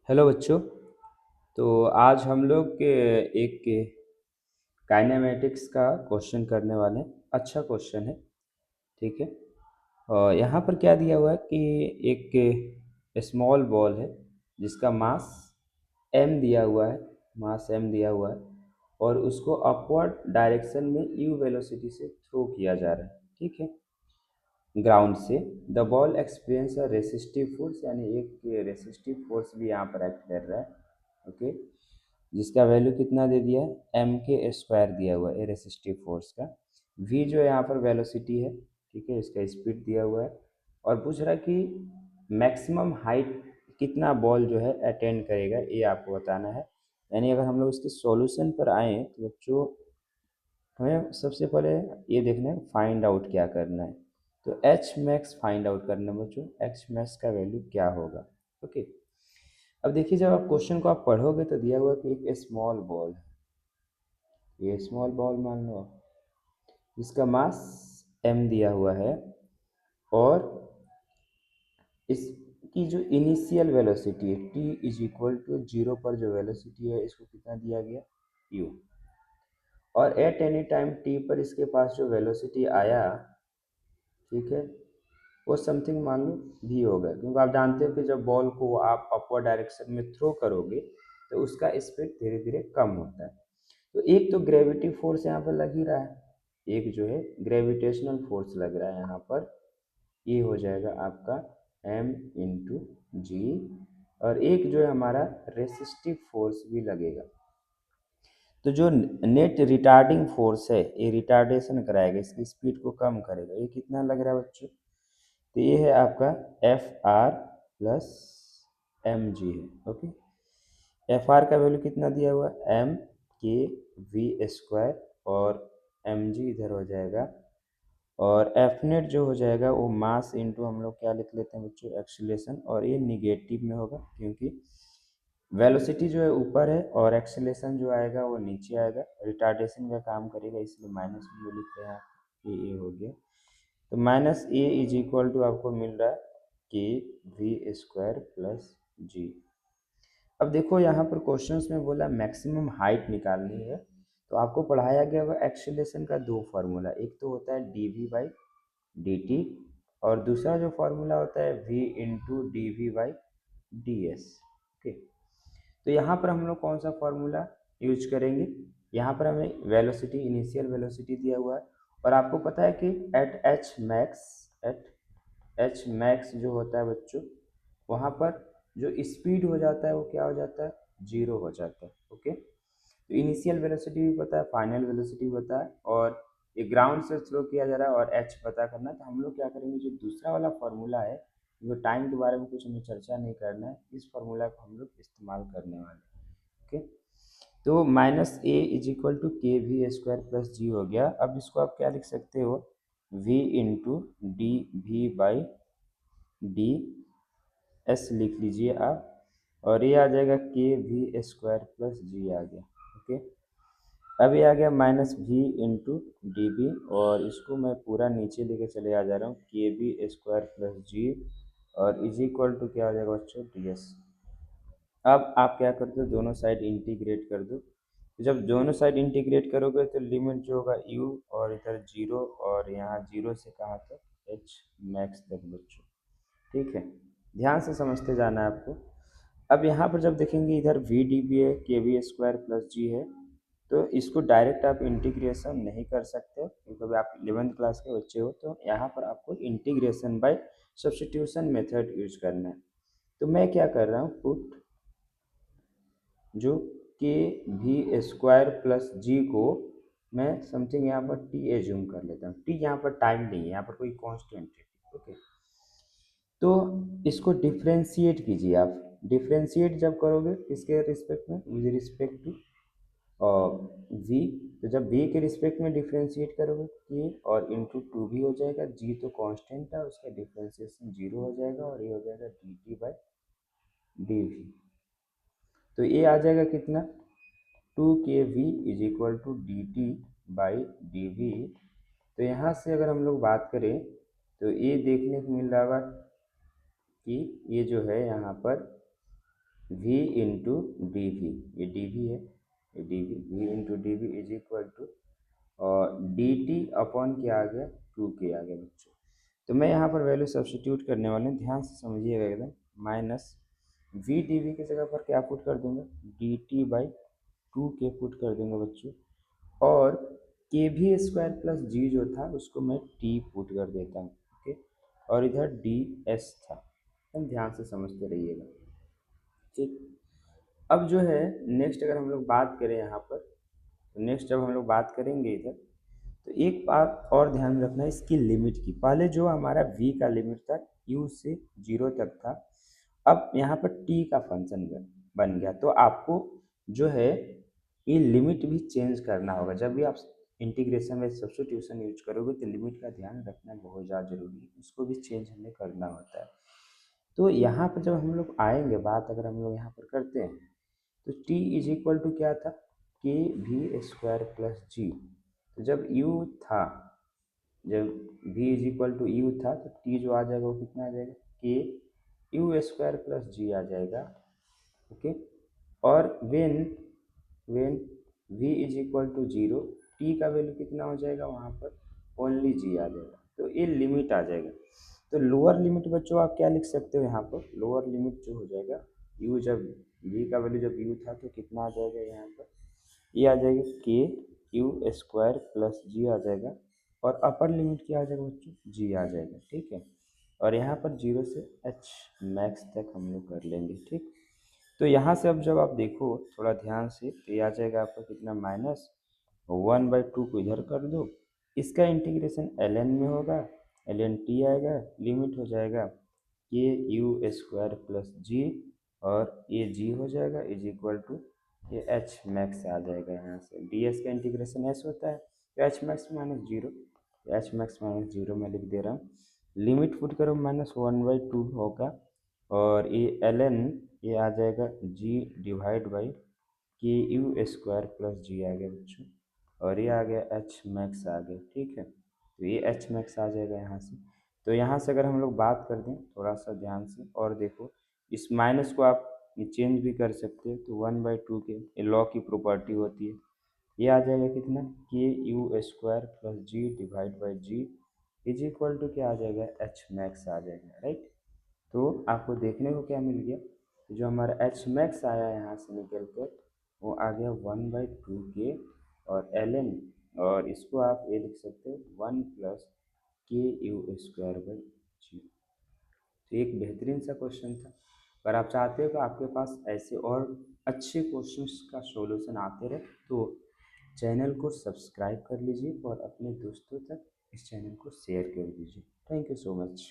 Hello बच्चों। तो आज हम लोग एक काइनेमेटिक्स का क्वेश्चन करने वाले हैं। अच्छा क्वेश्चन है। ठीक है। और यहाँ पर क्या दिया हुआ है कि एक स्मॉल बॉल है जिसका मास m दिया हुआ है। मास m दिया हुआ है और उसको अपवर्ड डायरेक्शन में u वेलोसिटी से थ्रो किया जा रहा है। ठीक है। ग्राउंड से the ball experience a resistive force, यानी एक रेसिस्टिव फोर्स भी यहाँ पर एक्ट कर रहा है। ओके। जिसका वैल्यू कितना दे दिया है, एम के स्क्वायर दिया हुआ है रेसिस्टिव फोर्स का। वी जो है यहाँ पर वेलोसिटी है। ठीक है। इसका स्पीड दिया हुआ है और पूछ रहा है कि मैक्सिमम हाइट कितना बॉल जो है अटेंड करेगा, ये आपको बताना है। यानी अगर हम लोग इसके सॉल्यूशन पर आए तो बच्चों हमें सबसे पहले ये देखना है फाइंड आउट क्या करना है। तो एच मैक्स फाइंड आउट करना है बच्चों, एच मैक्स का वैल्यू क्या होगा। ओके। अब देखिए, जब आप क्वेश्चन को आप पढ़ोगे तो दिया हुआ है कि एक स्मॉल बॉल है। ये स्मॉल बॉल मान लो जिसका मास m दिया हुआ है और इसकी जो इनिशियल वेलोसिटी है t इज इक्वल टू 0 पर जो वेलोसिटी है इसको कितना दिया गया, u। और एट एनी टाइम t पर इसके पास जो वेलोसिटी आया, ठीक है, वो समथिंग मान लो v होगा, क्योंकि आप जानते हो कि जब बॉल को आप अपवर्ड डायरेक्शन में थ्रो करोगे तो उसका स्पीड धीरे धीरे कम होता है। तो एक तो ग्रेविटी फोर्स यहाँ पर लग ही रहा है, एक जो है ग्रेविटेशनल फोर्स लग रहा है यहाँ पर। ये हो जाएगा आपका m इंटू जी, और एक जो है हमारा रेसिस्टिव फोर्स भी लगेगा। तो जो नेट रिटार्डिंग फोर्स है ये रिटार्डेशन कराएगा, इसकी स्पीड को कम करेगा। ये कितना लग रहा है बच्चों, तो ये है आपका F R plus M G है। ओके। एफ आर का वैल्यू कितना दिया हुआ है, एम के वी स्क्वायर, और एम जी इधर हो जाएगा, और एफ नेट जो हो जाएगा वो मास इंटू हम लोग क्या लिख लेते हैं बच्चों, एक्सीलरेशन। और ये निगेटिव में होगा क्योंकि वेलोसिटी जो है ऊपर है और एक्सीलरेशन जो आएगा वो नीचे आएगा, रिटार्डेशन का काम करेगा, इसलिए माइनस में लिख रहे हैं आप। ये हो गया। तो minus A is equal to आपको मिल रहा है के वी स्क्वायर प्लस जी। अब देखो यहाँ पर क्वेश्चंस में बोला मैक्सिमम हाइट निकालनी है, तो आपको पढ़ाया गया हुआ एक्सीलरेशन का दो फार्मूला, एक तो होता है D V by D T, और दूसरा जो फार्मूला होता है v into D V by D S. Okay. तो यहाँ पर हम लोग कौन सा फार्मूला यूज करेंगे, यहाँ पर हमें वेलोसिटी, इनिशियल वेलोसिटी दिया हुआ है, और आपको पता है कि एट एच मैक्स जो होता है बच्चों, वहाँ पर जो स्पीड हो जाता है वो क्या हो जाता है, जीरो हो जाता है। ओके। तो इनिशियल वेलोसिटी भी पता है, फाइनल वेलोसिटी भी पता है, और ये ग्राउंड से थ्रो किया जा रहा है और एच पता करना है। तो हम लोग क्या करेंगे, जो दूसरा वाला फार्मूला है, जो टाइम के बारे में कुछ हमें चर्चा नहीं करना है, इस फार्मूला को हम लोग इस्तेमाल करने वाले हैं। ओके। तो minus A is equal to K V square plus G हो गया। अब इसको आप क्या लिख सकते हो, v into D V by D S लिख लीजिए आप, और ये आ जाएगा K V square plus G आ गया। ओके। अब ये आ गया minus V into D B, और इसको मैं पूरा नीचे लेके चले आ जा रहा हूँ, के बी स्क्वायर प्लस जी, और इज इक्वल टू क्या आ जाएगा बच्चों, डी एस। अब आप क्या करते हो, दोनों साइड इंटीग्रेट कर दो। तो जब दोनों साइड इंटीग्रेट करोगे तो लिमिट जो होगा u, और इधर जीरो, और यहाँ जीरो से कहाँ तक, h मैक्स तक बच्चों। ठीक है। ध्यान से समझते जाना है आपको। अब यहाँ पर जब देखेंगे इधर वी डी बी है, के वी स्क्वायर प्लस जी है, तो इसको डायरेक्ट आप इंटीग्रेशन नहीं कर सकते क्योंकि अभी आप 11th क्लास के बच्चे हो। तो यहाँ पर आपको integration by substitution method use करना है। तो मैं क्या कर रहा हूँ, पुट जो के वी स्क्वायर प्लस जी को मैं समथिंग यहाँ पर टी एज्यूम कर लेता हूँ। टी यहाँ पर टाइम नहीं है, यहाँ पर कोई कांस्टेंट है। ओके। तो इसको डिफ्रेंशिएट कीजिए आप। डिफ्रेंशिएट जब करोगे किसके रिस्पेक्ट में, विद रिस्पेक्ट टू वी। तो जब वी के रिस्पेक्ट में डिफ्रेंशिएट करोगे के और इंटू टू भी हो जाएगा, जी तो कांस्टेंट है, उसका डिफ्रेंशिएशन जीरो हो जाएगा, और ये हो जाएगा D T by D V. तो ये आ जाएगा कितना, to K V is equal to D T by D V. तो यहाँ से अगर हम लोग बात करें तो ये देखने को मिल रहा होगा कि ये जो है यहाँ पर वी इंटू डी वी, ये डी वी है, ये D V, V into D V is equal to और डी टी अपॉन क्या आ गया, 2k आ गया बच्चों। तो मैं यहाँ पर वैल्यू सब्सटीट्यूट करने वाले हैं, ध्यान से समझिएगा एकदम। माइनस वी डी वी की जगह पर क्या पुट कर दूंगा, D T by 2k put कर दूंगा बच्चों। और के भी स्क्वायर प्लस जी जो था उसको मैं टी पुट कर देता हूँ, ओके। और इधर डी एस था, हम ध्यान से समझते रहिएगा, ठीक। अब जो है नेक्स्ट अगर हम लोग बात करें यहाँ पर, तो नेक्स्ट जब हम लोग बात करेंगे इधर, तो एक बात और ध्यान में रखना है इसकी लिमिट की। पहले जो हमारा v का लिमिट था u से 0 तक था, अब यहाँ पर t का फंक्शन बन गया। तो आपको जो है ये लिमिट भी चेंज करना होगा। जब भी आप इंटीग्रेशन में सब्स्टिट्यूशन यूज करोगे तो लिमिट का ध्यान रखना बहुत ज़्यादा जरूरी है, उसको भी चेंज हमें करना होता है। तो यहाँ पर जब हम लोग आएंगे बात, अगर हम लोग यहाँ पर करते हैं, तो t इज इक्वल टू क्या था, के भी स्क्वायर प्लस जी। तो जब u था, जब v is equal to U था, तो t जो आ जाएगा वो कितना आ जाएगा, K U square plus G आ जाएगा, ओके। और when v is equal to 0, t का वैल्यू कितना हो जाएगा वहाँ पर, ओनली g आ जाएगा। तो ये लिमिट आ जाएगा। तो लोअर लिमिट बच्चों आप क्या लिख सकते हो यहाँ पर, लोअर लिमिट जो हो जाएगा u, जब v का वैल्यू जब u था तो कितना आ जाएगा यहाँ पर, ये आ जाएगा K U square plus G आ जाएगा। और अपर लिमिट क्या आ जाएगा बच्चों, जी आ जाएगा, ठीक है। और यहाँ पर 0 से एच मैक्स तक हम लोग कर लेंगे, ठीक। तो यहाँ से अब जब आप देखो थोड़ा ध्यान से, तो ये आ जाएगा आपका कितना, माइनस 1/2 को इधर कर दो, इसका इंटीग्रेशन एल एन में होगा, एल एन टी आएगा, लिमिट हो जाएगा के यू स्क्वायर प्लस जी, और ये जी हो जाएगा इज इक्वल टू ये एच मैक्स आ जाएगा। यहाँ से डी एस का इंटीग्रेशन एस होता है, तो H max minus zero, H max minus zero मैं लिख दे रहा हूँ। लिमिट पुट करो, -1/2 होगा, और ये एल एन ये आ जाएगा जी डिवाइड बाई के यू स्क्वायर प्लस जी आ गया बच्चों। और ये आ गया एच मैक्स आ गया, ठीक है। तो ये एच मैक्स आ जाएगा यहाँ से। तो यहाँ से अगर हम लोग बात कर दें थोड़ा सा ध्यान से और देखो, इस माइनस को आप चेंज भी कर सकते हो, तो 1/2 के ये लॉ की प्रॉपर्टी होती है। ये आ जाएगा कितना, K U square plus G divide by G is equal to क्या आ जाएगा, एच मैक्स आ जाएगा, राइट। तो आपको देखने को क्या मिल गया, जो हमारा एच मैक्स आया यहाँ से निकल कर, वो आ गया 1/2 के और एल एन, और इसको आप ये लिख सकते हो 1 प्लस के यू स्क्वायर बाई जी। तो एक बेहतरीन सा क्वेश्चन था। अगर आप चाहते हो कि आपके पास ऐसे और अच्छे क्वेश्चंस का सॉल्यूशन आते रहे, तो चैनल को सब्सक्राइब कर लीजिए और अपने दोस्तों तक इस चैनल को शेयर कर दीजिए। Thank you so much.